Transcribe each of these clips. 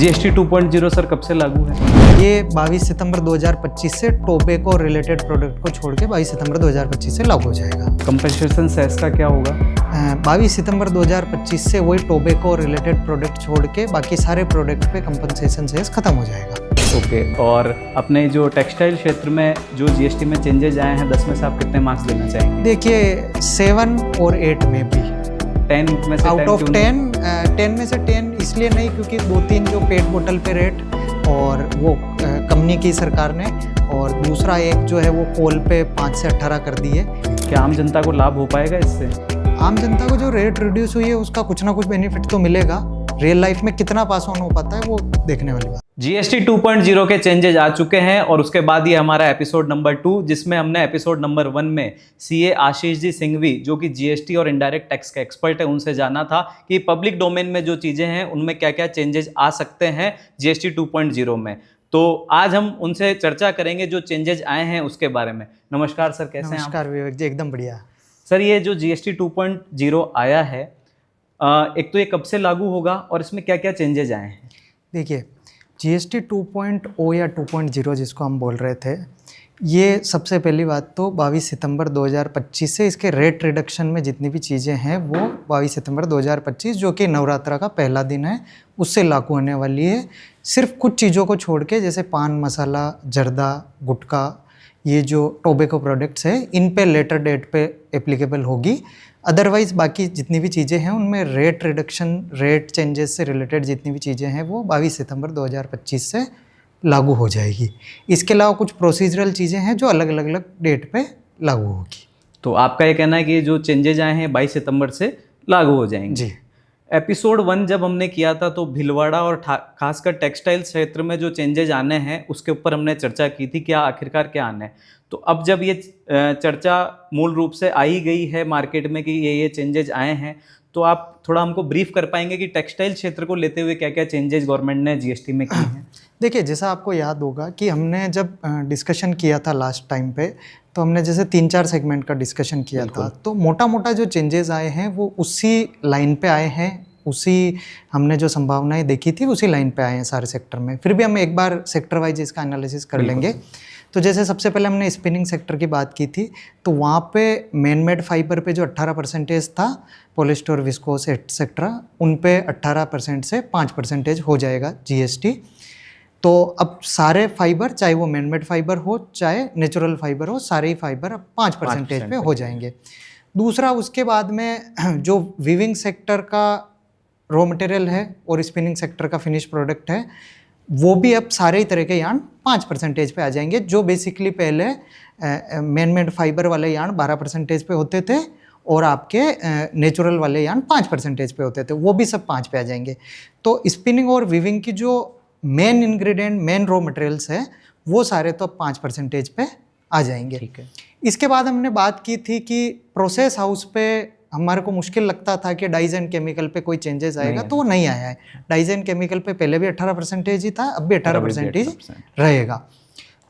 GST 2.0 sir कब से लागू है? ये 22 सितंबर 2025 से टोबैको रिलेटेड प्रोडक्ट को छोड़ के 22 सितंबर 2025 से लागू हो जाएगा। कंपनसेशन सेस का क्या होगा? 22 सितंबर 2025 से वही टोबैको रिलेटेड प्रोडक्ट छोड़ के बाकी सारे प्रोडक्ट पे कंपनसेशन सेस खत्म हो जाएगा। ओके, और अपने जो टेक्सटाइल क्षेत्र में जो जीएसटी में चेंजेस आए हैं 10 में से आप कितने मार्क्स देना चाहेंगे? देखिए 7 और 8 में भी 10 में से आउट 10 ऑफ क्यों 10 में से 10 इसलिए नहीं क्योंकि 2-3 जो पेट बोतल पे रेट और वो कंपनी की सरकार ने, और दूसरा एक जो है वो कोल पे 5 से 18 कर दिए। क्या आम जनता को लाभ हो पाएगा इससे? आम जनता को जो रेट रिड्यूस हुई है उसका कुछ ना कुछ बेनिफिट तो मिलेगा। रियल लाइफ में कितना पास ऑन हो पाता है वो देखने वाली बात। जीएसटी 2.0 के चेंजेज आ चुके हैं और उसके बाद ये हमारा एपिसोड नंबर 2, जिसमें हमने एपिसोड नंबर 1 में सीए आशीष जी सिंघवी जो कि जीएसटी और इनडायरेक्ट टैक्स के एक्सपर्ट है उनसे जाना था कि पब्लिक डोमेन में जो चीजें हैं उनमें क्या क्या चेंजेस आ सकते हैं जीएसटी 2.0 में। तो आज हम उनसे चर्चा करेंगे जो चेंजेस आए हैं उसके बारे में। नमस्कार सर, कैसे हैं आप? नमस्कार विवेक जी, एकदम बढ़िया। सर, ये जो जीएसटी 2.0 आया है, एक तो ये कब से लागू होगा और इसमें क्या क्या चेंजेस आए हैं? देखिए जीएसटी 2.0 या 2.0 जिसको हम बोल रहे थे, ये सबसे पहली बात तो 22 सितंबर 2025 से इसके रेट रिडक्शन में जितनी भी चीज़ें हैं वो 22 सितंबर 2025 जो कि नवरात्रा का पहला दिन है उससे लागू होने वाली है। सिर्फ कुछ चीज़ों को छोड़ के जैसे पान मसाला, जर्दा, गुटखा, ये जो टोबैको प्रोडक्ट्स है इन पे लेटर डेट पे एप्लीकेबल होगी। अदरवाइज बाकी जितनी भी चीज़ें हैं उनमें रेट रिडक्शन, रेट चेंजेस से रिलेटेड जितनी भी चीज़ें हैं वो 22 सितंबर 2025 से लागू हो जाएगी। इसके अलावा कुछ प्रोसीजरल चीज़ें हैं जो अलग अलग डेट पे लागू होगी। तो आपका ये कहना है कि जो चेंजेज आए हैं 22 सितंबर से लागू हो जाएंगे जी। एपिसोड 1 जब हमने किया था तो भिलवाड़ा और खासकर टेक्सटाइल क्षेत्र में जो चेंजेज आने हैं उसके ऊपर हमने चर्चा की थी क्या आखिरकार क्या आना है। तो अब जब ये चर्चा मूल रूप से आई गई है मार्केट में कि ये चेंजेज आए हैं, तो आप थोड़ा हमको ब्रीफ कर पाएंगे कि टेक्सटाइल क्षेत्र को लेते हुए क्या क्या चेंजेस गवर्नमेंट ने जीएसटी में किए हैं? देखिए जैसा आपको याद होगा कि हमने जब डिस्कशन किया था लास्ट टाइम पे, तो हमने जैसे 3-4 सेगमेंट का डिस्कशन किया था, तो मोटा मोटा जो चेंजेस आए हैं वो उसी लाइन पे आए हैं, उसी हमने जो संभावनाएं देखी थी उसी लाइन पे आए हैं सारे सेक्टर में। फिर भी हम एक बार सेक्टर वाइज इसका एनालिसिस कर लेंगे। तो जैसे सबसे पहले हमने स्पिनिंग सेक्टर की बात की थी, तो वहाँ पे मैन मेड फाइबर पे जो 18% था, पॉलिस्टर, विस्कोस एक्सेट्रा, उन पे 18% से 5% हो जाएगा जीएसटी। तो अब सारे फाइबर, चाहे वो मैन मेड फाइबर हो चाहे नेचुरल फाइबर हो, सारे ही फाइबर अब 5% पे हो जाएंगे। दूसरा उसके बाद में जो वीविंग सेक्टर का रॉ मटेरियल है और स्पिनिंग सेक्टर का फिनिश प्रोडक्ट है वो भी अब सारे ही तरह के यार्न 5% पे आ जाएंगे। जो बेसिकली पहले मैन मेड फाइबर वाले यार्न 12% पे होते थे और आपके नेचुरल वाले यार्न 5% पे होते थे, वो भी सब 5 पे आ जाएंगे। तो स्पिनिंग और वीविंग की जो main ingredient, main raw materials है वो सारे तो 5% पे आ जाएंगे। ठीक है। इसके बाद हमने बात की थी कि प्रोसेस हाउस पे हमारे को मुश्किल लगता था कि डाइज एंड केमिकल पे कोई चेंजेस आएगा, तो वो नहीं आया है। डाइज एंड केमिकल पे पहले भी 18% ही था, अब भी 18% रहेगा।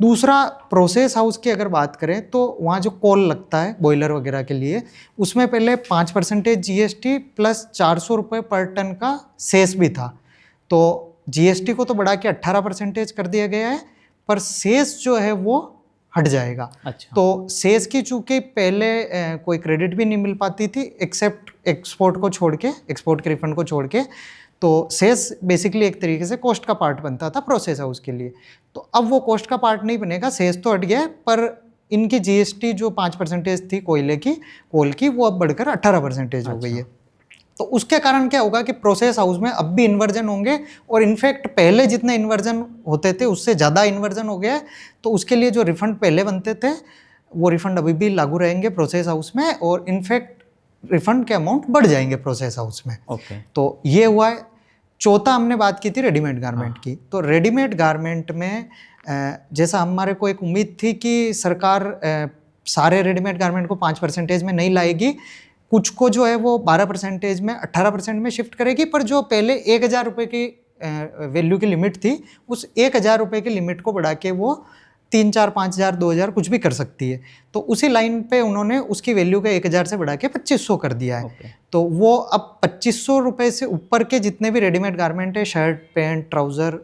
दूसरा प्रोसेस हाउस की अगर बात करें तो वहाँ जो कोल लगता है बॉयलर वगैरह के लिए, उसमें पहले 5% जीएसटी प्लस 400 रुपये पर टन का सेस भी था। तो जीएसटी को तो बढ़ा के 18% कर दिया गया है, पर सेस जो है वो हट जाएगा। अच्छा। तो सेस की चूंकि पहले कोई क्रेडिट भी नहीं मिल पाती थी एक्सेप्ट एक्सपोर्ट को छोड़ के, एक्सपोर्ट के रिफंड को छोड़ के, तो सेस बेसिकली एक तरीके से कॉस्ट का पार्ट बनता था प्रोसेस हाउस के लिए। तो अब वो कॉस्ट का पार्ट नहीं बनेगा, सेस तो हट गया है, पर इनकी जीएसटी जो 5% थी कोल की वो अब बढ़कर 18% हो गई है। तो उसके कारण क्या होगा कि प्रोसेस हाउस में अब भी इन्वर्जन होंगे, और इनफैक्ट पहले जितने इन्वर्जन होते थे उससे ज़्यादा इन्वर्जन हो गया है। तो उसके लिए जो रिफंड पहले बनते थे वो रिफंड अभी भी लागू रहेंगे प्रोसेस हाउस में, और इनफैक्ट रिफंड के अमाउंट बढ़ जाएंगे प्रोसेस हाउस में। ओके। तो ये हुआ है। चौथा हमने बात की थी रेडीमेड गारमेंट की। तो रेडीमेड गारमेंट में जैसा हमारे को एक उम्मीद थी कि सरकार सारे रेडीमेड गारमेंट को 5% में नहीं लाएगी, कुछ को जो है वो 12% में 18% में शिफ्ट करेगी, पर जो पहले 1000 रुपये की वैल्यू की लिमिट थी उस 1000 रुपये की लिमिट को बढ़ा के वो 3,000, 4,000, 5,000, 2,000 कुछ भी कर सकती है। तो उसी लाइन पे उन्होंने उसकी वैल्यू का 1,000 से बढ़ा के 2,500 कर दिया है। ओके। तो वो अब 2,500 रुपये से ऊपर के जितने भी रेडीमेड गारमेंट है, शर्ट, पैंट, ट्राउज़र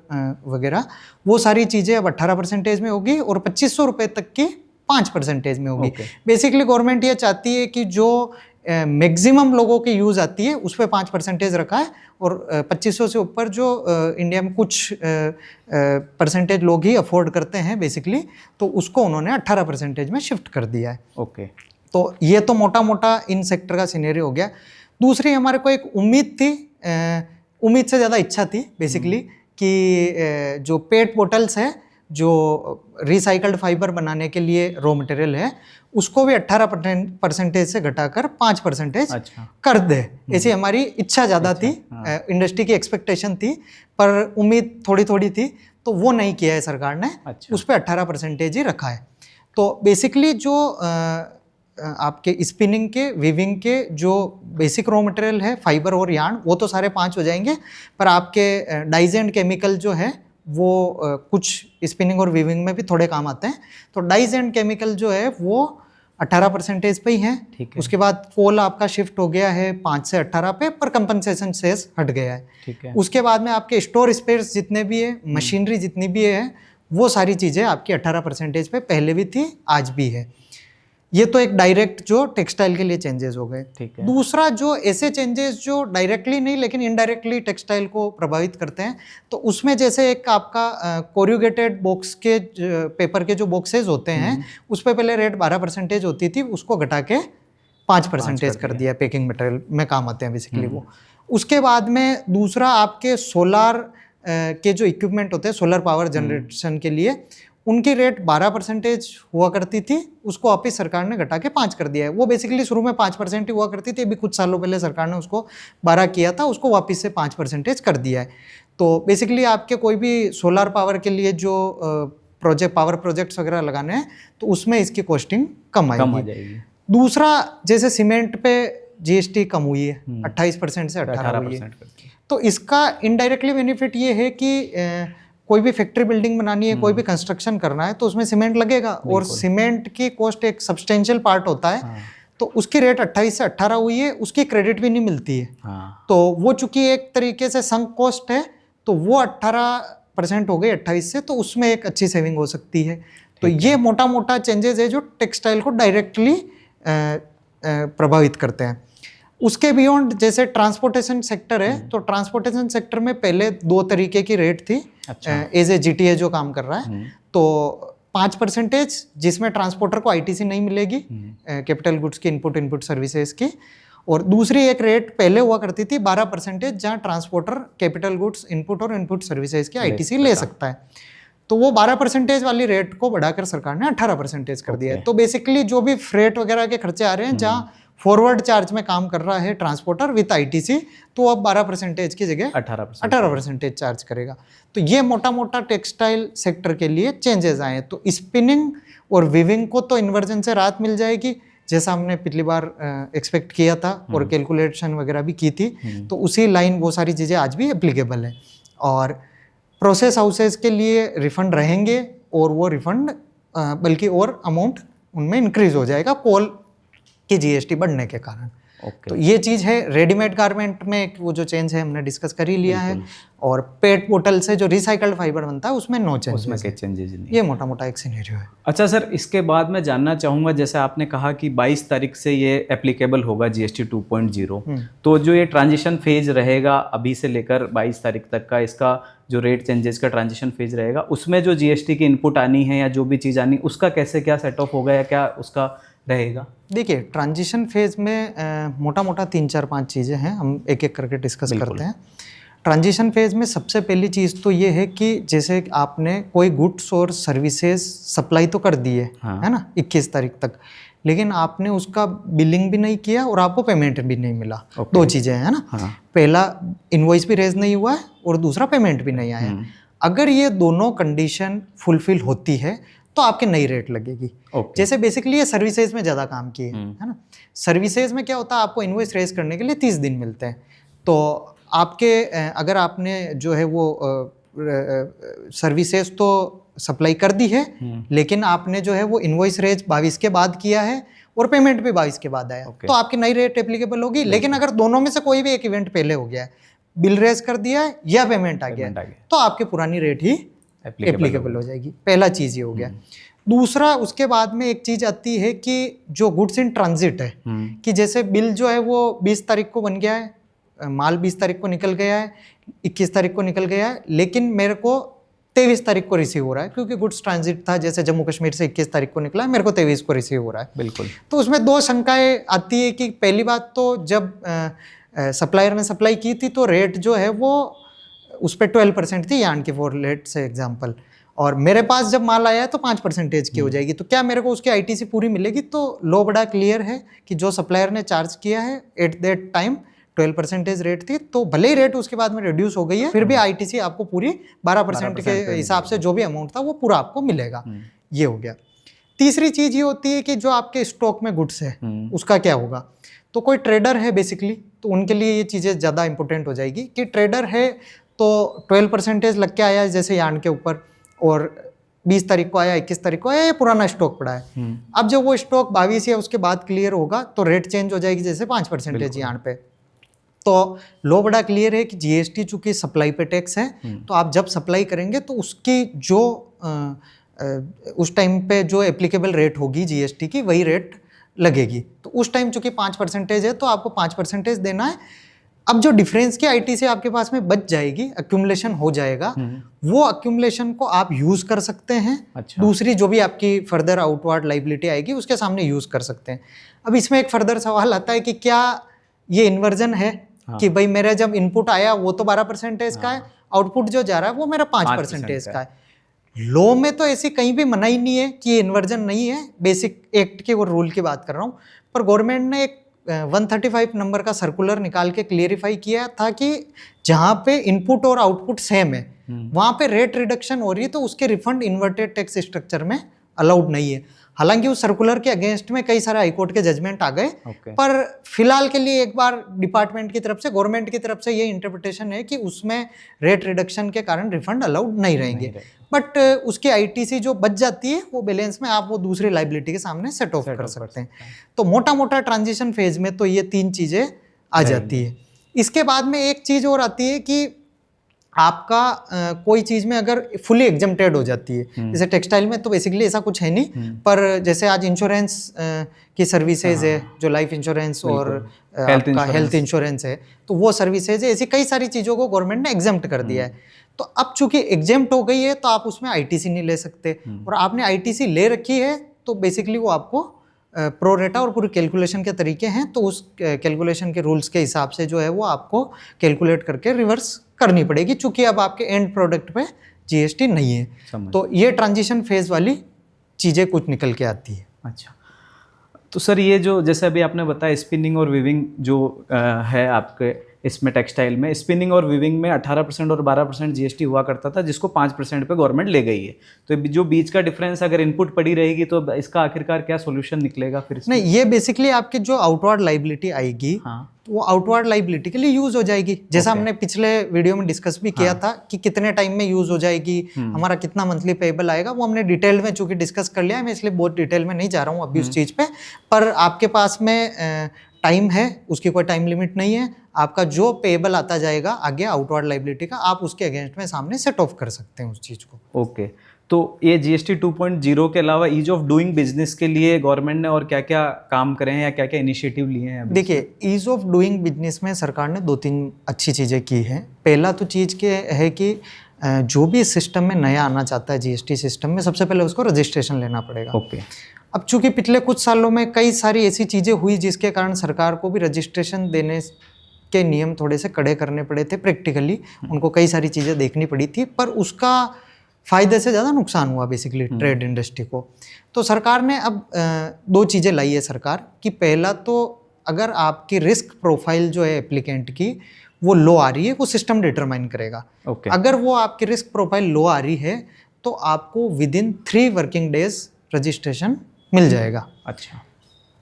वगैरह, वो सारी चीज़ें अब 18% में होगी और 2,500 रुपये तक की 5% में होगी। बेसिकली गवर्नमेंट ये चाहती है कि जो मैक्सिमम लोगों की यूज़ आती है उस पर 5% रखा है, और 2,500 से ऊपर जो इंडिया में कुछ परसेंटेज लोग ही अफोर्ड करते हैं बेसिकली, तो उसको उन्होंने 18% में शिफ्ट कर दिया है। ओके। तो ये तो मोटा मोटा इन सेक्टर का सिनेरियो हो गया। दूसरी हमारे को एक उम्मीद थी, उम्मीद से ज़्यादा इच्छा थी बेसिकली, कि जो पेट बोटल्स है, जो रिसाइकल्ड फाइबर बनाने के लिए रॉ मटेरियल है, उसको भी 18% से घटाकर 5% कर दे। ऐसी हमारी इच्छा ज़्यादा थी, इंडस्ट्री की एक्सपेक्टेशन थी, पर उम्मीद थोड़ी थोड़ी थी, तो वो नहीं किया है सरकार ने। उस पर 18% ही रखा है। तो बेसिकली जो आपके स्पिनिंग के, वीविंग के जो बेसिक रॉ मटेरियल है, फाइबर और यार्न, वो तो सारे 5 हो जाएंगे, पर आपके डाइज एंड केमिकल जो है वो कुछ स्पिनिंग और वीविंग में भी थोड़े काम आते हैं। तो डाइज एंड केमिकल जो है वो 18% पे ही है। उसके बाद कोल आपका शिफ्ट हो गया है 5 से 18 पे, पर कंपनसेशन सेस हट गया है। ठीक है। उसके बाद में आपके स्टोर स्पेस जितने भी है, मशीनरी जितनी भी है, वो सारी चीज़ें आपकी 18% पे पहले भी थी, आज भी है। ये तो एक डायरेक्ट जो टेक्सटाइल के लिए चेंजेस हो गए। ठीक है। दूसरा जो ऐसे चेंजेस जो डायरेक्टली नहीं लेकिन इनडायरेक्टली टेक्सटाइल को प्रभावित करते हैं, तो उसमें जैसे एक आपका कोरुगेटेड बॉक्स के पेपर के जो बॉक्सेस होते हैं, उस पर पहले रेट 12% होती थी, उसको घटा के 5% कर दिया। पैकिंग मटेरियल में काम आते हैं बेसिकली वो। उसके बाद में दूसरा आपके सोलार के जो इक्विपमेंट होते हैं सोलर पावर जनरेशन के लिए, उनकी रेट 12% हुआ करती थी, उसको वापिस सरकार ने घटा के 5 कर दिया है। वो बेसिकली शुरू में 5% ही हुआ करती थी, अभी कुछ सालों पहले सरकार ने उसको 12 किया था, उसको वापस से 5% कर दिया है। तो बेसिकली आपके कोई भी सोलर पावर के लिए जो पावर प्रोजेक्ट्स वगैरह लगाने हैं, तो उसमें इसकी कॉस्टिंग कम आएगी। दूसरा, जैसे सीमेंट पे GST कम हुई है, 28% से 18 हुई है, तो इसका इनडायरेक्टली बेनिफिट ये है कि कोई भी फैक्ट्री बिल्डिंग बनानी है, कोई भी कंस्ट्रक्शन करना है, तो उसमें सीमेंट लगेगा, और सीमेंट की कॉस्ट एक सब्सटेंशियल पार्ट होता है। तो उसकी रेट 28 से 18 हुई है, उसकी क्रेडिट भी नहीं मिलती है। तो वो चूंकि एक तरीके से संक कॉस्ट है, तो वो 18% हो गई 28 से, तो उसमें एक अच्छी सेविंग हो सकती है। तो ये मोटा मोटा चेंजेस है जो टेक्सटाइल को डायरेक्टली प्रभावित करते हैं। उसके बियॉन्ड जैसे ट्रांसपोर्टेशन सेक्टर है, तो ट्रांसपोर्टेशन सेक्टर में पहले 2 तरीके की रेट थी। एज ए GTA जो काम कर रहा है, तो 5% जिसमें ट्रांसपोर्टर को ITC नहीं मिलेगी, कैपिटल गुड्स की इनपुट सर्विसेज की, और दूसरी एक रेट पहले हुआ करती थी 12% जहाँ ट्रांसपोर्टर कैपिटल गुड्स इनपुट और इनपुट सर्विसेज की ITC ले सकता है। तो वो 12% वाली रेट को बढ़ाकर सरकार ने 18% कर दिया है। तो बेसिकली जो भी फ्रेट वगैरह के खर्चे आ रहे हैं, जहाँ फॉरवर्ड चार्ज में काम कर रहा है ट्रांसपोर्टर विद ITC, तो अब 12% की जगह 18% चार्ज करेगा। तो ये मोटा मोटा टेक्सटाइल सेक्टर के लिए चेंजेस आए। तो स्पिनिंग और वीविंग को तो इन्वर्जन से राहत मिल जाएगी, जैसा हमने पिछली बार एक्सपेक्ट किया था और कैलकुलेशन वगैरह भी की थी। तो उसी लाइन वो सारी चीज़ें आज भी एप्लीकेबल है। और प्रोसेस हाउसेज के लिए रिफंड रहेंगे, और वो रिफंड बल्कि और अमाउंट उनमें इंक्रीज हो जाएगा कोल की GST बढ़ने के कारण। तो ये चीज़ है। रेडीमेड गारमेंट में वो जो चेंज है हमने डिस्कस कर ही लिया है, और पेट बोतल से जो रिसाइकल्ड फाइबर बनता है उसमें नो चेंजेस, उसमें के चेंजेस नहीं। ये मोटा मोटा एक सिनेरियो है। अच्छा सर, इसके बाद मैं जानना चाहूँगा, जैसे आपने कहा कि 22 तारीख से ये एप्लीकेबल होगा GST 2.0, तो जो ये ट्रांजिशन फेज रहेगा अभी से लेकर 22 तारीख तक का, इसका जो रेट चेंजेस का ट्रांजिशन फेज रहेगा, उसमें जो GST की इनपुट आनी है या जो भी चीज़ आनी, उसका कैसे क्या सेट ऑफ होगा या क्या उसका रहेगा? देखिए, ट्रांजिशन फेज में मोटा मोटा 3-4-5 चीज़ें हैं, हम एक एक करके डिस्कस करते हैं। ट्रांजिशन फेज में सबसे पहली चीज़ तो ये है कि जैसे आपने कोई गुड्स और सर्विसेज सप्लाई तो कर दी है ना 21 तारीख तक, लेकिन आपने उसका बिलिंग भी नहीं किया और आपको पेमेंट भी नहीं मिला। 2 चीज़ें हैं ना। पहला, इनवॉइस भी रेज नहीं हुआ है, और दूसरा पेमेंट भी नहीं आया। अगर ये दोनों कंडीशन फुलफिल होती है तो आपके नई रेट लगेगी। जैसे बेसिकली ये सर्विसेज में ज़्यादा काम किए है ना। सर्विसेज में क्या होता है, आपको इनवॉइस रेज करने के लिए 30 दिन मिलते हैं। तो आपके अगर आपने जो है वो सर्विसेज तो सप्लाई कर दी है, लेकिन आपने जो है वो इनवॉइस रेज 22 के बाद किया है और पेमेंट भी 22 के बाद आया, तो आपकी नई रेट एप्लीकेबल होगी। लेकिन अगर दोनों में से कोई भी एक इवेंट पहले हो गया है, बिल रेज कर दिया है या पेमेंट आ गया, तो आपकी पुरानी रेट ही एप्लीकेबल हो जाएगी। पहला चीज ये हो गया। दूसरा, उसके बाद में एक चीज आती है कि जो गुड्स इन ट्रांजिट है, कि जैसे बिल जो है वो 20 तारीख को बन गया है, माल 20 तारीख को निकल गया है, 21 तारीख को निकल गया है, लेकिन मेरे को 23 तारीख को रिसीव हो रहा है, क्योंकि गुड्स ट्रांजिट था, जैसे जम्मू कश्मीर से 21 तारीख को निकला है, मेरे को 23 को रिसीव हो रहा है। बिल्कुल। तो उसमें दो शंकाएं आती है कि पहली बात तो जब सप्लायर ने सप्लाई की थी तो रेट जो है वो उस पर 12% थी, यान की फॉर लेट से एग्जाम्पल, और मेरे पास जब माल आया है तो 5% की हो जाएगी, तो क्या मेरे को उसकी आईटीसी पूरी मिलेगी? तो लॉ बड़ा क्लियर है कि जो सप्लायर ने चार्ज किया है एट दैट टाइम 12% रेट थी, तो भले ही रेट उसके बाद में रिड्यूस हो गई है, फिर भी आईटीसी आपको पूरी 12% के हिसाब से जो भी अमाउंट था वो पूरा आपको मिलेगा। ये हो गया। तीसरी चीज ये होती है कि जो आपके स्टॉक में गुड्स है उसका क्या होगा। तो कोई ट्रेडर है बेसिकली, तो उनके लिए ये चीज़ें ज़्यादा इंपॉर्टेंट हो जाएगी कि ट्रेडर है तो 12% लग के आया है जैसे यार्न के ऊपर, और 20 तारीख को आया, 21 तारीख को आया, ये पुराना स्टॉक पड़ा है। अब जब वो स्टॉक 22 या उसके बाद क्लियर होगा तो रेट चेंज हो जाएगी, जैसे 5% यार्न पे। तो लॉ बड़ा क्लियर है कि जीएसटी चूंकि सप्लाई पे टैक्स है, तो आप जब सप्लाई करेंगे तो उसकी जो उस टाइम पे जो एप्लीकेबल रेट होगी जीएसटी की, वही रेट लगेगी। तो उस टाइम चूंकि 5% है तो आपको 5% देना है। अब जो डिफरेंस की आईटी से आपके पास में बच जाएगी, अक्यूमुलेशन हो जाएगा, वो अक्यूमुलेशन को आप यूज कर सकते हैं। अच्छा। दूसरी जो भी आपकी फर्दर आउटवर्ड लाइबिलिटी आएगी उसके सामने यूज कर सकते हैं। अब इसमें एक फर्दर सवाल आता है कि क्या ये इन्वर्जन है? हाँ। कि भाई मेरा जब इनपुट आया वो तो 12% का है, आउटपुट जो जा रहा है वो मेरा 5% का है। लॉ में तो ऐसी कहीं भी मनाही नहीं है कि ये इन्वर्जन नहीं है, बेसिक एक्ट के और रूल की बात कर रहा हूँ। पर गवर्नमेंट ने एक 135 नंबर का सर्कुलर निकाल के क्लियरिफाई किया था कि जहाँ पे इनपुट और आउटपुट सेम है वहाँ पे रेट रिडक्शन हो रही है तो उसके रिफंड इन्वर्टेड टैक्स स्ट्रक्चर में अलाउड नहीं है। हालांकि उस सर्कुलर के अगेंस्ट में कई सारे हाईकोर्ट के जजमेंट आ गए, पर फिलहाल के लिए एक बार डिपार्टमेंट की तरफ से, गवर्नमेंट की तरफ से ये इंटरप्रिटेशन है कि उसमें रेट रिडक्शन के कारण रिफंड अलाउड नहीं रहेंगे। बट उसकी आईटीसी जो बच जाती है वो बैलेंस में आप वो दूसरी लाइबिलिटी के सामने सेट ऑफ कर सकते हैं। तो मोटा मोटा ट्रांजिशन फेज में तो ये 3 चीज़ें आ जाती है। इसके बाद में एक चीज़ और आती है कि आपका कोई चीज़ में अगर फुली एग्जम्प्टेड हो जाती है, जैसे टेक्सटाइल में तो बेसिकली ऐसा कुछ है नहीं, पर जैसे आज इंश्योरेंस की सर्विसेज है, जो लाइफ इंश्योरेंस और आपका हेल्थ इंश्योरेंस है, तो वो सर्विसेज है, ऐसी कई सारी चीज़ों को गवर्नमेंट ने एग्जम्प्ट कर दिया है। तो अब चूंकि एग्जम्प्ट हो गई है तो आप उसमें आईटीसी नहीं ले सकते, और आपने आईटीसी ले रखी है तो बेसिकली वो आपको प्रोरेटा और पूरी कैलकुलेशन के तरीके हैं, तो उस कैलकुलेशन के रूल्स के हिसाब से जो है वो आपको कैलकुलेट करके रिवर्स करनी पड़ेगी, चूंकि अब आपके एंड प्रोडक्ट पे जीएसटी नहीं है। तो ये ट्रांजिशन फेज वाली चीज़ें कुछ निकल के आती है। अच्छा, तो सर ये जो जैसे अभी आपने बताया स्पिनिंग और वीविंग जो है आपके इसमें टेक्सटाइल में, स्पिनिंग और वीविंग में 18% और 12% जीएसटी हुआ करता था, जिसको 5% पे गवर्नमेंट ले गई है। तो जो बीच का डिफरेंस अगर इनपुट पड़ी रहेगी तो इसका आखिरकार क्या सॉल्यूशन निकलेगा फिर? नहीं, ये बेसिकली आपकी जो आउटवर्ड लाइबिलिटी आएगी, हाँ, वो आउटवर्ड लाइबिलिटी के लिए यूज हो जाएगी। जैसा हमने पिछले वीडियो में डिस्कस भी किया था कि कितने टाइम में यूज हो जाएगी, हमारा कितना मंथली पेएबल आएगा, वो हमने डिटेल में चूंकि डिस्कस कर लिया है, मैं इसलिए बहुत डिटेल में नहीं जा रहा हूँ अभी उस चीज़ पे। पर आपके पास में टाइम है, उसकी कोई टाइम लिमिट नहीं है। आपका जो पेएबल आता जाएगा आगे आउटवर्ड लाइबिलिटी का, आप उसके अगेंस्ट में सामने सेट ऑफ कर सकते हैं उस चीज़ को। ओके, तो ये जीएसटी 2.0 के अलावा ईज ऑफ डूइंग बिजनेस के लिए गवर्नमेंट ने और क्या क्या काम करे हैं या क्या क्या इनिशिएटिव लिए हैं? देखिए, ईज ऑफ डूइंग बिजनेस में सरकार ने 2-3 अच्छी चीज़ें की हैं। पहला तो चीज़ के है कि जो भी सिस्टम में नया आना चाहता है जीएसटी सिस्टम में, सबसे पहले उसको रजिस्ट्रेशन लेना पड़ेगा। ओके। अब चूंकि पिछले कुछ सालों में कई सारी ऐसी चीज़ें हुई जिसके कारण सरकार को भी रजिस्ट्रेशन देने के नियम थोड़े से कड़े करने पड़े थे, प्रैक्टिकली उनको कई सारी चीज़ें देखनी पड़ी थी, पर उसका फ़ायदे से ज़्यादा नुकसान हुआ बेसिकली ट्रेड इंडस्ट्री को। तो सरकार ने अब 2 चीज़ें लाई है सरकार की। पहला तो अगर आपकी रिस्क प्रोफाइल जो है एप्लीकेंट की वो लो आ रही है, वो सिस्टम डिटरमाइन करेगा। अगर वो आपकी रिस्क प्रोफाइल लो आ रही है तो आपको विदिन 3 वर्किंग डेज रजिस्ट्रेशन मिल जाएगा। अच्छा।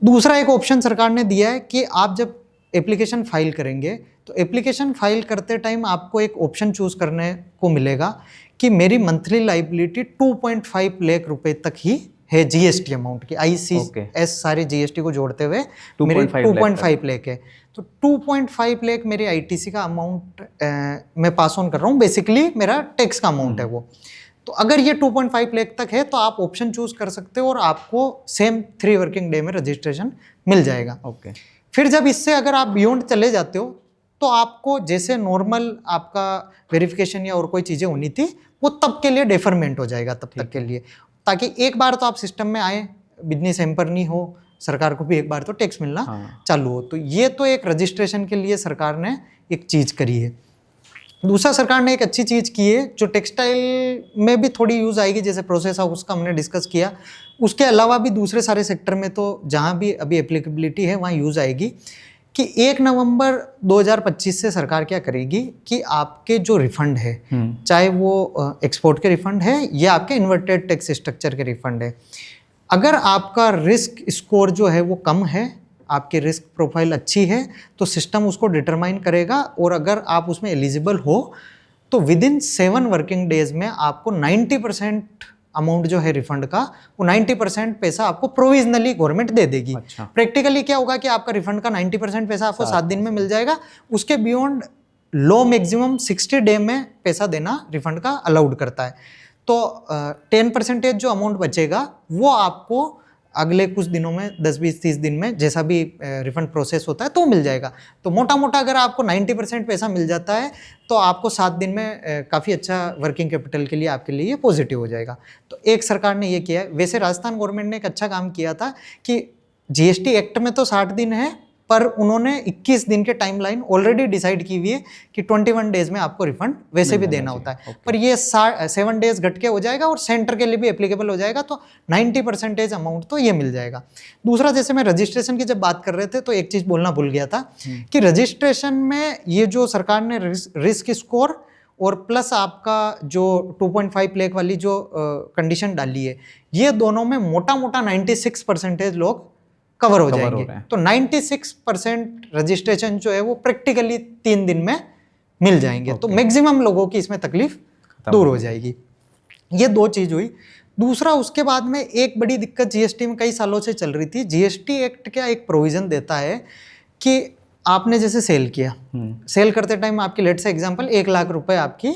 दूसरा एक ऑप्शन सरकार ने दिया है कि आप जब एप्लीकेशन फाइल करेंगे तो एप्लीकेशन फाइल करते टाइम आपको एक ऑप्शन चूज करने को मिलेगा कि मेरी मंथली लाइबिलिटी 2.5 लाख रुपए तक ही है जीएसटी अमाउंट की, ICS सारे जीएसटी को जोड़ते हुए मेरे 2.5 लाख है। तो 2.5 लाख मेरे आईटीसी का अमाउंट मैं पास ऑन कर रहा हूँ, बेसिकली मेरा टैक्स का अमाउंट है वो। तो अगर ये 2.5 लाख तक है तो आप ऑप्शन चूज कर सकते हो और आपको सेम 3 वर्किंग डे में रजिस्ट्रेशन मिल जाएगा। ओके। फिर जब इससे अगर आप बियॉन्ड चले जाते हो तो आपको जैसे नॉर्मल आपका वेरिफिकेशन या और कोई चीज़ें होनी थी वो तब के लिए डेफरमेंट हो जाएगा, तब तक के लिए, ताकि एक बार तो आप सिस्टम में आए, बिजनेस हैम्पर नहीं हो, सरकार को भी एक बार तो टैक्स मिलना चालू हो। तो ये तो एक रजिस्ट्रेशन के लिए सरकार ने एक चीज़ करी है। दूसरा, सरकार ने एक अच्छी चीज़ की है जो टेक्सटाइल में भी थोड़ी यूज़ आएगी, जैसे प्रोसेस हाउस का हमने डिस्कस किया, उसके अलावा भी दूसरे सारे सेक्टर में तो जहाँ भी अभी एप्लीकेबिलिटी है वहाँ यूज़ आएगी कि 1 नवंबर 2025 से सरकार क्या करेगी कि आपके जो रिफंड है, चाहे वो एक्सपोर्ट के रिफंड है या आपके इन्वर्टेड टैक्स स्ट्रक्चर के रिफंड है, अगर आपका रिस्क स्कोर जो है वो कम है, आपकी रिस्क प्रोफाइल अच्छी है, तो सिस्टम उसको डिटरमाइन करेगा और अगर आप उसमें एलिजिबल हो तो विदिन 7 वर्किंग डेज में आपको 90% अमाउंट जो है रिफंड का, वो 90% पैसा आपको प्रोविजनली गवर्नमेंट दे देगी। अच्छा। प्रैक्टिकली क्या होगा कि आपका रिफंड का 90% पैसा आपको 7 दिन में मिल जाएगा। उसके बियॉन्ड लॉ मैक्सिमम 60 डे में पैसा देना रिफंड का अलाउड करता है। तो 10% जो अमाउंट बचेगा वो आपको अगले कुछ दिनों में 10, 20, 30 दिन में जैसा भी रिफंड प्रोसेस होता है तो मिल जाएगा। तो मोटा मोटा अगर आपको 90% पैसा मिल जाता है तो आपको 7 दिन में काफ़ी अच्छा वर्किंग कैपिटल के लिए आपके लिए पॉजिटिव हो जाएगा। तो एक सरकार ने ये किया है। वैसे राजस्थान गवर्नमेंट ने एक अच्छा काम किया था कि जीएसटी एक्ट में तो 60 दिन है, पर उन्होंने 21 दिन के टाइमलाइन ऑलरेडी डिसाइड की हुई है कि 21 डेज में आपको रिफंड वैसे भी देना होता है। पर ये 7 डेज घट के हो जाएगा और सेंटर के लिए भी एप्लीकेबल हो जाएगा, तो 90% अमाउंट तो ये मिल जाएगा। दूसरा, जैसे मैं रजिस्ट्रेशन की जब बात कर रहे थे तो एक चीज़ बोलना भूल गया था कि रजिस्ट्रेशन में ये जो सरकार ने रिस्क स्कोर और प्लस आपका जो 2.5 लाख वाली जो कंडीशन डाली है, ये दोनों में मोटा मोटा 96% लोग कवर हो जाएंगे। तो 96% रजिस्ट्रेशन जो है वो प्रैक्टिकली 3 दिन में मिल जाएंगे। तो मैक्सिमम लोगों की इसमें तकलीफ दूर हो जाएगी। ये 2 चीज़ हुई। दूसरा, उसके बाद में एक बड़ी दिक्कत जीएसटी में कई सालों से चल रही थी। जीएसटी एक्ट क्या एक प्रोविजन देता है कि आपने जैसे सेल किया, सेल करते टाइम आपकी लेट से एग्जाम्पल 1 लाख रुपए आपकी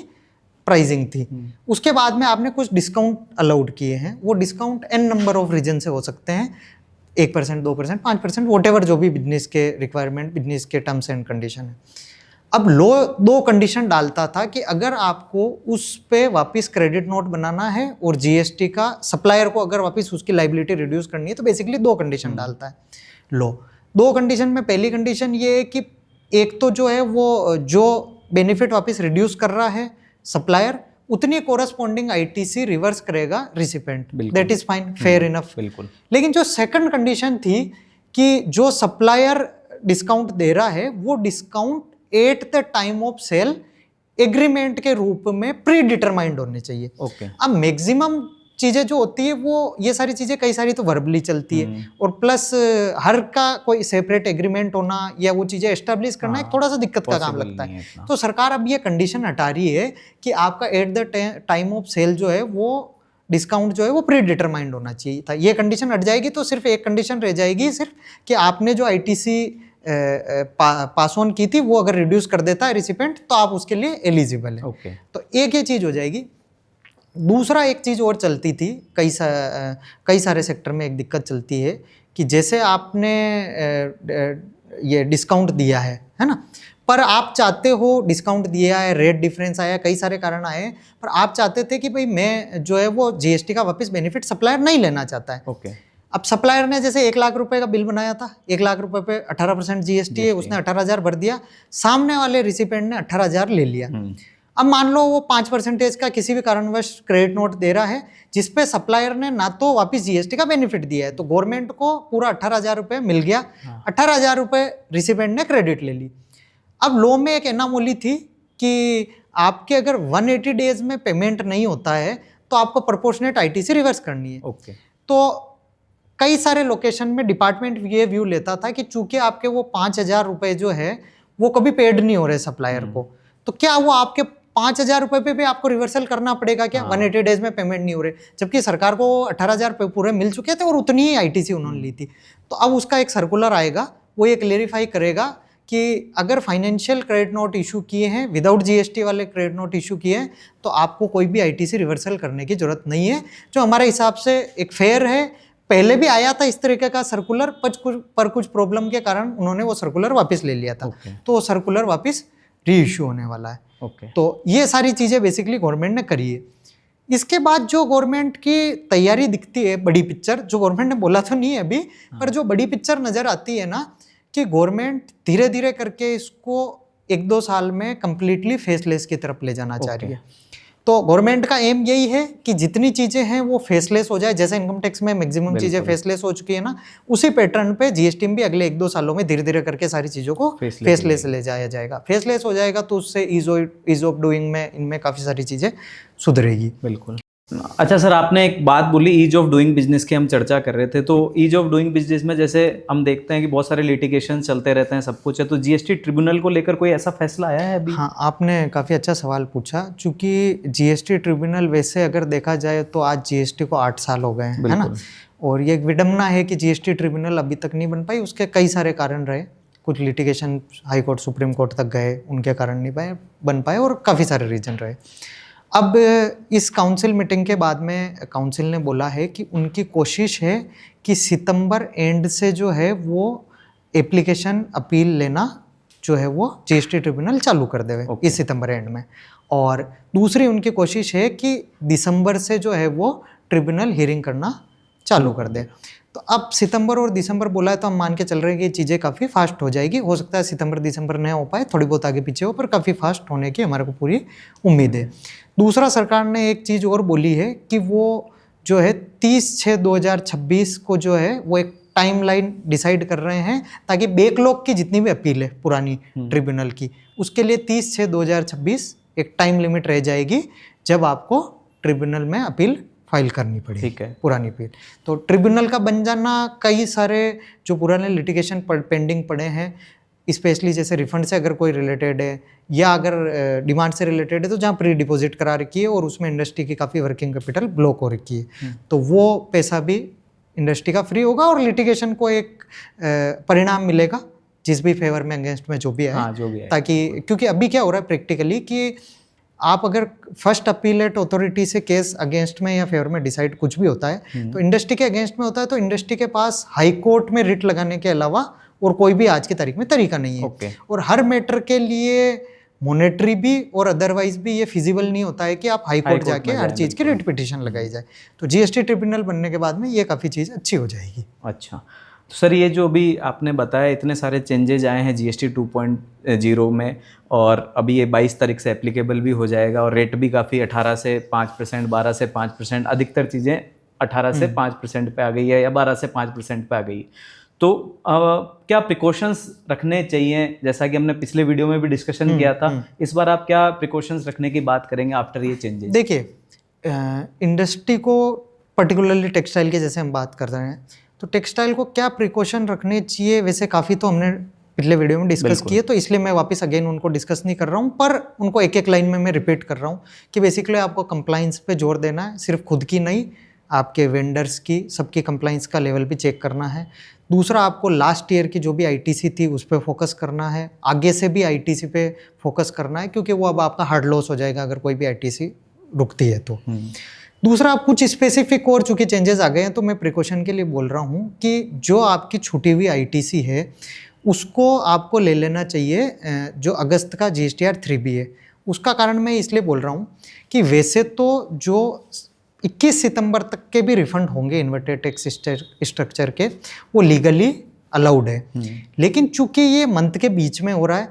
प्राइसिंग थी, उसके बाद में आपने कुछ डिस्काउंट अलाउड किए हैं। वो discount n number of reason से हो सकते हैं, 1%, 2%, 5%, वॉटेवर जो भी बिजनेस के रिक्वायरमेंट, बिजनेस के टर्म्स एंड कंडीशन है। अब लॉ 2 कंडीशन डालता था कि अगर आपको उस पे वापस क्रेडिट नोट बनाना है और जीएसटी का सप्लायर को अगर वापस उसकी लाइबिलिटी रिड्यूस करनी है, तो बेसिकली 2 कंडीशन डालता है लॉ। 2 कंडीशन में पहली कंडीशन ये है कि एक तो जो है वो जो बेनिफिट वापस रिड्यूस कर रहा है सप्लायर, उतनी कोरस्पॉन्डिंग आईटीसी रिवर्स करेगा recipient. That is fine, fair enough. बिल्कुल। लेकिन जो सेकंड कंडीशन थी कि जो सप्लायर डिस्काउंट दे रहा है वो discount at the time of sale agreement के रूप में प्री डिटरमाइंड होने चाहिए। ओके। अब मैक्सिमम चीजें जो होती है वो ये सारी चीजें कई सारी तो वर्बली चलती है, और प्लस हर का कोई सेपरेट एग्रीमेंट होना या वो चीजें एस्टेब्लिश करना एक थोड़ा सा दिक्कत का काम लगता है। तो सरकार अब ये कंडीशन हटा रही है कि आपका at the time of sale जो है वो डिस्काउंट जो है वो प्री डिटरमाइंड होना चाहिए था। ये कंडीशन हट जाएगी तो सिर्फ एक कंडीशन रह जाएगी, सिर्फ कि आपने जो आईटीसी पास ऑन की थी वो अगर रिड्यूस कर देता है रिसिपेंट तो आप उसके लिए एलिजिबल है। okay. तो एक ये चीज़ हो जाएगी। दूसरा, एक चीज़ और चलती थी कई सारे सेक्टर में एक दिक्कत चलती है कि जैसे आपने ये डिस्काउंट दिया है ना, पर आप चाहते हो डिस्काउंट दिया है, रेट डिफरेंस आया, कई सारे कारण आए, पर आप चाहते थे कि भाई मैं जो है वो जीएसटी का वापस बेनिफिट सप्लायर नहीं लेना चाहता है। ओके। अब सप्लायर ने जैसे 1 लाख रुपए का बिल बनाया था, 1 लाख रुपए पे 18% जीएसटी है, उसने 18,000 भर दिया, सामने वाले रिसिपेंट ने 18,000 ले लिया। अब मान लो वो 5% का किसी भी कारणवश क्रेडिट नोट दे रहा है जिसपे सप्लायर ने ना तो वापस जीएसटी का बेनिफिट दिया है, तो गवर्नमेंट को पूरा 18,000 रुपये मिल गया। 18,000 रुपये रिसिपेंट ने क्रेडिट ले ली। अब लॉ में एक एनामोली थी कि आपके अगर 180 डेज में पेमेंट नहीं होता है तो आपको प्रोपोर्शनेट आईटीसी रिवर्स करनी है। ओके। तो कई सारे लोकेशन में डिपार्टमेंट ये व्यू लेता था कि चूंकि आपके वो 5,000 रुपये जो है वो कभी पेड नहीं हो रहे सप्लायर को, तो क्या वो आपके 5,000 रुपये पे भी आपको रिवर्सल करना पड़ेगा क्या? 180 डेज में पेमेंट नहीं हो रहे, जबकि सरकार को 18,000 पूरे मिल चुके थे और उतनी ही आईटीसी उन्होंने ली थी। तो अब उसका एक सर्कुलर आएगा, वो ये क्लेरिफाई करेगा कि अगर फाइनेंशियल क्रेडिट नोट इशू किए हैं, विदाउट जीएसटी वाले क्रेडिट नोट इशू किए हैं, तो आपको कोई भी आईटीसी रिवर्सल करने की जरूरत नहीं है, जो हमारे हिसाब से एक फेयर है। पहले भी आया था इस तरीके का सर्कुलर, पर कुछ प्रॉब्लम के कारण उन्होंने वो सर्कुलर वापस ले लिया था। तो वो सर्कुलर वापस री इशू होने वाला है। तो ये सारी चीज़ें बेसिकली गवर्नमेंट ने करी है। इसके बाद जो गवर्नमेंट की तैयारी दिखती है, बड़ी पिक्चर, जो गवर्नमेंट ने बोला तो नहीं है अभी, पर जो बड़ी पिक्चर नज़र आती है ना, कि गवर्नमेंट धीरे धीरे करके इसको 1-2 साल में कंप्लीटली फेसलेस की तरफ ले जाना चाह रही है। तो गवर्नमेंट का एम यही है कि जितनी चीज़ें हैं वो फेसलेस हो जाए, जैसे इनकम टैक्स में मैक्सिमम चीज़ें फेसलेस हो चुकी है ना, उसी पैटर्न पे जीएसटी में भी अगले 1-2 सालों में धीरे धीरे करके सारी चीज़ों को फेसलेस ले जाया जाएगा। फेसलेस हो जाएगा तो उससे ईज ऑफ डूइंग में इनमें काफ़ी सारी चीज़ें सुधरेगी। बिल्कुल। अच्छा सर, आपने एक बात बोली ईज ऑफ डूइंग बिजनेस की, हम चर्चा कर रहे थे। तो ईज ऑफ डूइंग बिजनेस में जैसे हम देखते हैं कि बहुत सारे लिटिगेशन चलते रहते हैं, सब कुछ है, तो जीएसटी ट्रिब्यूनल को लेकर कोई ऐसा फैसला आया है अभी? हाँ, आपने काफ़ी अच्छा सवाल पूछा, क्योंकि जीएसटी ट्रिब्यूनल वैसे अगर देखा जाए तो आज जीएसटी को 8 साल हो गए हैं, है ना। और ये एक विडम्बना है कि जीएसटी ट्रिब्यूनल अभी तक नहीं बन पाई। उसके कई सारे कारण रहे, कुछ litigation high court supreme court तक गए, उनके कारण नहीं बन पाए, और काफ़ी सारे रीजन रहे। अब इस काउंसिल मीटिंग के बाद में काउंसिल ने बोला है कि उनकी कोशिश है कि सितंबर एंड से जो है वो एप्लीकेशन अपील लेना जो है वो जीएसटी ट्रिब्यूनल चालू कर देवे इस सितंबर एंड में। और दूसरी उनकी कोशिश है कि दिसंबर से जो है वो ट्रिब्यूनल हियरिंग करना चालू कर दे। तो अब सितंबर और दिसंबर बोला है, तो हम मान के चल रहे हैं कि ये चीज़ें काफ़ी फास्ट हो जाएगी। हो सकता है सितंबर दिसंबर नहीं हो पाए, थोड़ी बहुत आगे पीछे हो, पर काफ़ी फास्ट होने की हमारे को पूरी उम्मीद है। दूसरा, सरकार ने एक चीज़ और बोली है कि वो जो है 30/6/2026 को जो है वो एक टाइमलाइन डिसाइड कर रहे हैं, ताकि बैकलॉग की जितनी भी अपील है पुरानी ट्रिब्यूनल की, उसके लिए 30/6/2026 एक टाइम लिमिट रह जाएगी जब आपको ट्रिब्यूनल में अपील फाइल करनी पड़ेगी। ठीक है, पुरानी अपील। तो ट्रिब्यूनल का बन जाना, कई सारे जो पुराने लिटिगेशन पेंडिंग पड़े हैं, स्पेशली जैसे रिफंड से अगर कोई रिलेटेड है या अगर डिमांड से रिलेटेड है, तो जहाँ प्री डिपॉजिट करा रखी है और उसमें इंडस्ट्री की काफ़ी वर्किंग कैपिटल ब्लॉक हो रखी है, तो वो पैसा भी इंडस्ट्री का फ्री होगा और लिटिगेशन को एक परिणाम मिलेगा जिस भी फेवर में अगेंस्ट में जो भी है। हाँ, जो भी है। ताकि, क्योंकि अभी क्या हो रहा है प्रैक्टिकली कि आप अगर फर्स्ट अपीलेट अथॉरिटी से केस अगेंस्ट में या फेवर में डिसाइड कुछ भी होता है, तो इंडस्ट्री के अगेंस्ट में होता है, तो इंडस्ट्री के पास हाई कोर्ट में रिट लगाने के अलावा और कोई भी आज की तारीख में तरीका नहीं है। और हर मैटर के लिए मॉनेटरी भी और अदरवाइज भी ये फिजिबल नहीं होता है कि आप हाई कोर्ट जाके हर चीज़ की रिट पिटिशन लगाई जाए। तो जीएसटी ट्रिब्यूनल बनने के बाद में ये काफ़ी चीज़ अच्छी हो जाएगी। अच्छा, तो सर ये जो भी आपने बताया, इतने सारे चेंजेज आए हैं जीएसटी 2.0 में, और अभी ये 22 तारीख से एप्लीकेबल भी हो जाएगा, और रेट भी काफ़ी 18 से 5%, 12 से 5%, अधिकतर चीज़ें 18 से 5% पे आ गई है या 12 से 5% पे आ गई। तो क्या प्रिकॉशंस रखने चाहिए, जैसा कि हमने पिछले वीडियो में भी डिस्कशन किया था, इस बार आप क्या प्रिकॉशंस रखने की बात करेंगे आफ्टर ये चेंजेस? देखिए, इंडस्ट्री को पर्टिकुलरली टेक्सटाइल के जैसे हम बात कर रहे हैं, तो टेक्सटाइल को क्या प्रिकॉशन रखने चाहिए, वैसे काफ़ी तो हमने पिछले वीडियो में डिस्कस किए, तो इसलिए मैं वापस अगेन उनको डिस्कस नहीं कर रहा हूँ, पर उनको एक एक लाइन में मैं रिपीट कर रहा हूँ कि बेसिकली आपको कंप्लाइंस पे जोर देना है, सिर्फ खुद की नहीं, आपके वेंडर्स की, सबकी कंप्लाइंस का लेवल भी चेक करना है। दूसरा, आपको लास्ट ईयर की जो भी आईटीसी थी उस पर फोकस करना है, आगे से भी आईटीसी पे फोकस करना है, क्योंकि वो अब आपका हार्ड लॉस हो जाएगा अगर कोई भी आईटीसी रुकती है तो। दूसरा, आप कुछ स्पेसिफिक और चूँकि चेंजेस आ गए हैं, तो मैं प्रिकॉशन के लिए बोल रहा हूँ कि जो आपकी छूटी हुई आईटीसी है उसको आपको ले लेना चाहिए, जो अगस्त का GSTR 3B है। उसका कारण मैं इसलिए बोल रहा हूँ कि वैसे तो जो 21 सितंबर तक के भी रिफंड होंगे इन्वर्टेड टैक्स स्ट्रक्चर के, वो लीगली अलाउड है, लेकिन चूंकि ये मंथ के बीच में हो रहा है,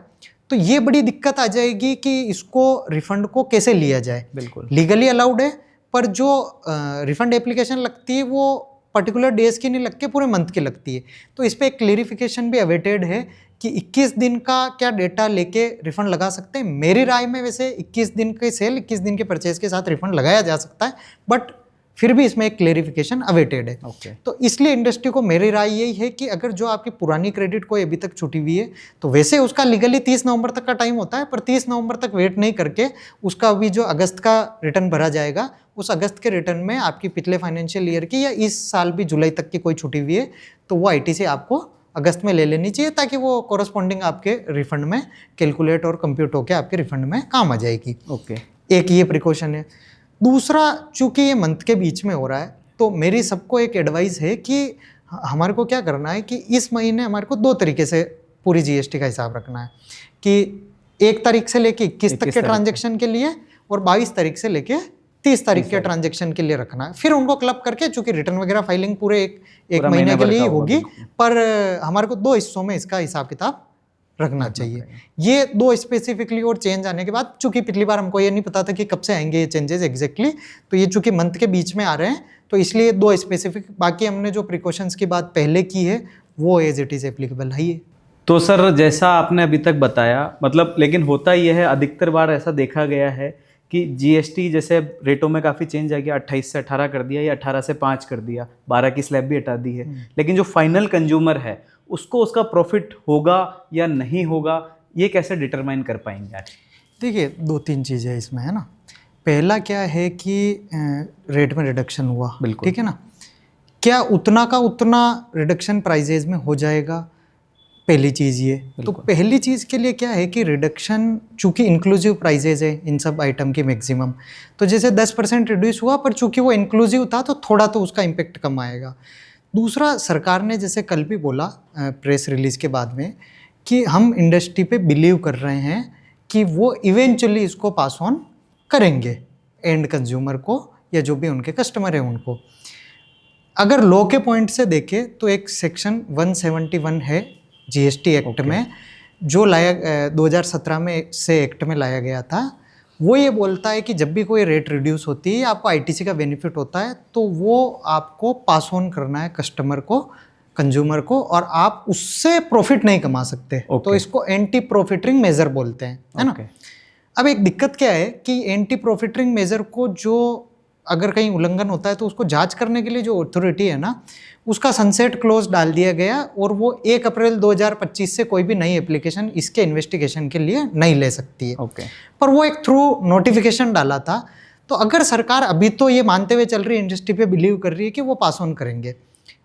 तो ये बड़ी दिक्कत आ जाएगी कि इसको रिफंड को कैसे लिया जाए। बिल्कुल लीगली अलाउड है, पर जो रिफंड एप्लीकेशन लगती है वो पर्टिकुलर डेज की नहीं लगती, पूरे मंथ की लगती है। तो इस पर एक क्लेरिफिकेशन भी अवेटेड है कि 21 दिन का क्या डेटा लेके रिफंड लगा सकते हैं। मेरी राय में वैसे 21 दिन के सेल, 21 दिन के परचेज के साथ रिफंड लगाया जा सकता है, बट फिर भी इसमें एक क्लेरिफिकेशन अवेटेड है। ओके। तो इसलिए इंडस्ट्री को मेरी राय यही है कि अगर जो आपकी पुरानी क्रेडिट कोई अभी तक छूटी हुई है तो वैसे उसका लीगली 30 नवंबर तक का टाइम होता है, पर 30 नवंबर तक वेट नहीं करके उसका अभी जो अगस्त का रिटर्न भरा जाएगा उस अगस्त के रिटर्न में आपकी पिछले फाइनेंशियल ईयर की या इस साल भी जुलाई तक की कोई छुट्टी हुई है तो वो आईटीसी आपको अगस्त में ले लेनी चाहिए, ताकि वो कोरस्पॉन्डिंग आपके रिफंड में कैलकुलेट और कंप्यूट होकर आपके रिफंड में काम आ जाएगी। ओके। एक ये प्रिकॉशन है। दूसरा, चूंकि ये मंथ के बीच में हो रहा है तो मेरी सबको एक एडवाइस है कि हमारे को क्या करना है कि इस महीने हमारे को 2 तरीके से पूरी जीएसटी का हिसाब रखना है कि 1 तारीख से लेके 21 तक के ट्रांजेक्शन के लिए और 22 तारीख से लेके 30 तारीख के ट्रांजेक्शन के लिए रखना है। फिर उनको क्लब करके, चूंकि रिटर्न वगैरह फाइलिंग पूरे एक महीने के लिए होगी, पर हमारे को 2 हिस्सों में इसका हिसाब किताब रखना चाहिए। ये 2 स्पेसिफिकली और चेंज आने के बाद, चूंकि पिछली बार हमको ये नहीं पता था कि कब से आएंगे ये चेंजेस एग्जैक्टली, तो ये चूंकि मंथ के बीच में आ रहे हैं तो इसलिए 2 स्पेसिफिक, बाकी हमने जो प्रिकॉशंस की बात पहले की है वो एज इट इज एप्लीकेबल है ये। तो सर जैसा आपने अभी तक बताया, मतलब लेकिन होता यह है, अधिकतर बार ऐसा देखा गया है कि जीएसटी जैसे रेटों में काफ़ी चेंज आ गया, 28 से 18 कर दिया या 18 से 5 कर दिया, 12 की स्लैब भी हटा दी है, लेकिन जो फाइनल कंज्यूमर है उसको उसका प्रॉफिट होगा या नहीं होगा, ये कैसे डिटरमाइन कर पाएंगे आज? देखिए 2-3 चीज़ें इसमें है ना। पहला क्या है कि रेट में रिडक्शन हुआ, बिल्कुल ठीक है ना, क्या उतना का उतना रिडक्शन प्राइजेज में हो जाएगा, पहली चीज़ ये। तो पहली चीज़ के लिए क्या है कि रिडक्शन चूंकि इंक्लूसिव प्राइजेज है इन सब आइटम की मैक्सिमम, तो जैसे 10% रिड्यूस हुआ, पर चूंकि वो इंक्लूसिव था तो थोड़ा तो उसका इम्पेक्ट कम आएगा। दूसरा, सरकार ने जैसे कल भी बोला प्रेस रिलीज के बाद में कि हम इंडस्ट्री पे बिलीव कर रहे हैं कि वो इवेंचुअली इसको पास ऑन करेंगे एंड कंज्यूमर को या जो भी उनके कस्टमर हैं उनको। अगर लॉ के पॉइंट से देखें तो एक सेक्शन 171 है जीएसटी एक्ट में, जो लाया 2017 में से एक्ट में लाया गया था। वो ये बोलता है कि जब भी कोई रेट रिड्यूस होती है, आपको आईटीसी का बेनिफिट होता है, तो वो आपको पास ऑन करना है कस्टमर को, कंज्यूमर को, और आप उससे प्रॉफिट नहीं कमा सकते। तो इसको एंटी प्रॉफिटिंग मेजर बोलते हैं, है ना। अब एक दिक्कत क्या है कि एंटी प्रॉफिटिंग मेजर को जो अगर कहीं उल्लंघन होता है तो उसको जांच करने के लिए जो अथॉरिटी है ना, उसका सनसेट क्लोज डाल दिया गया और वो 1 अप्रैल 2025 से कोई भी नई एप्लीकेशन इसके इन्वेस्टिगेशन के लिए नहीं ले सकती है। पर वो एक थ्रू नोटिफिकेशन डाला था। तो अगर सरकार अभी तो ये मानते हुए चल रही है, इंडस्ट्री पे बिलीव कर रही है कि वो पास ऑन करेंगे,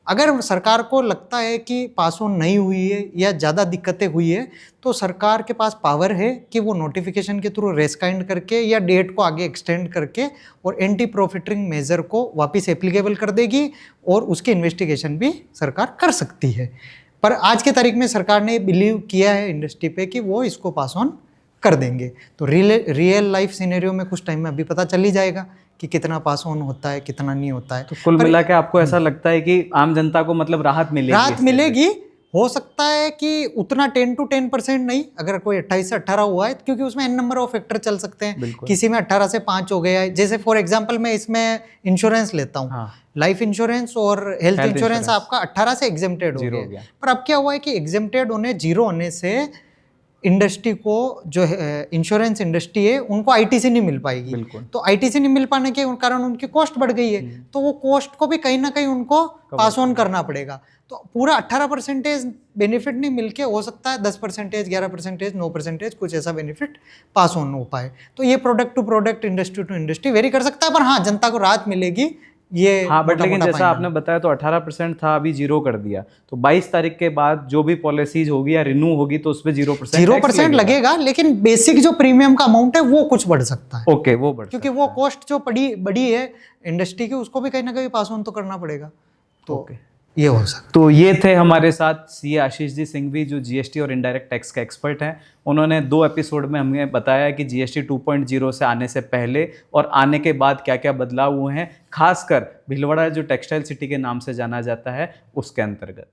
अगर सरकार को लगता है कि पास ऑन नहीं हुई है या ज़्यादा दिक्कतें हुई है, तो सरकार के पास पावर है कि वो नोटिफिकेशन के थ्रू रेस्काइंड करके या डेट को आगे एक्सटेंड करके और एंटी प्रॉफिटिंग मेजर को वापस एप्लीकेबल कर देगी और उसकी इन्वेस्टिगेशन भी सरकार कर सकती है। पर आज के तारीख में सरकार ने बिलीव किया है इंडस्ट्री पे कि वो इसको पास ऑन कर देंगे। तो रियल लाइफ सिनेरियो में कुछ टाइम में अभी पता चल ही जाएगा कि कितना पास ऑन होता है, कितना नहीं होता है। तो कुल मिला के आपको ऐसा लगता है कि आम जनता को मतलब राहत मिलेगी? राहत मिलेगी। हो सकता है कि उतना 10 to 10% नहीं, अगर कोई 28 से 18 हुआ है, क्योंकि उसमें n नंबर ऑफ फैक्टर चल सकते हैं। किसी में 18 से 5 हो गया है। जैसे फॉर एग्जांपल मैं इसमें इंश्योरेंस लेता हूँ, लाइफ इंश्योरेंस और हेल्थ इंश्योरेंस आपका 18 से एग्जेम्प्टेड हो गया। पर अब क्या हुआ है कि एग्जेम्प्टेड होने, 0 होने से इंडस्ट्री को, जो इंश्योरेंस इंडस्ट्री है, उनको आईटीसी नहीं मिल पाएगी। तो आईटीसी नहीं मिल पाने के कारण उनकी कॉस्ट बढ़ गई है, तो वो कॉस्ट को भी कहीं ना कहीं उनको पास ऑन करना पड़ेगा। तो पूरा 18% बेनिफिट नहीं मिलके हो सकता है 10%, 11%, 9% कुछ ऐसा बेनिफिट पास ऑन हो पाए। तो ये product to product, industry to industry vary कर सकता है, पर हाँ, जनता को राहत मिलेगी ये। हाँ, बट लेकिन जैसा आपने बताया तो 18% था, अभी 0 कर दिया, तो 22 तारीख के बाद जो भी पॉलिसीज होगी या रिन्यू होगी तो उस पर 0% लगेगा, लेकिन बेसिक जो प्रीमियम का अमाउंट है वो कुछ बढ़ सकता है। ओके, वो बढ़, क्योंकि वो कॉस्ट जो बड़ी है इंडस्ट्री की, उसको भी कहीं ना कहीं पास ऑन तो करना पड़ेगा। तो ये हो सकता। तो ये थे हमारे साथ सीए आशीष जी सिंघवी, जो जीएसटी और इनडायरेक्ट टैक्स के एक्सपर्ट हैं। उन्होंने 2 एपिसोड में हमें बताया कि जीएसटी 2.0 से आने से पहले और आने के बाद क्या क्या बदलाव हुए हैं, खासकर भीलवाड़ा जो टेक्सटाइल सिटी के नाम से जाना जाता है उसके अंतर्गत।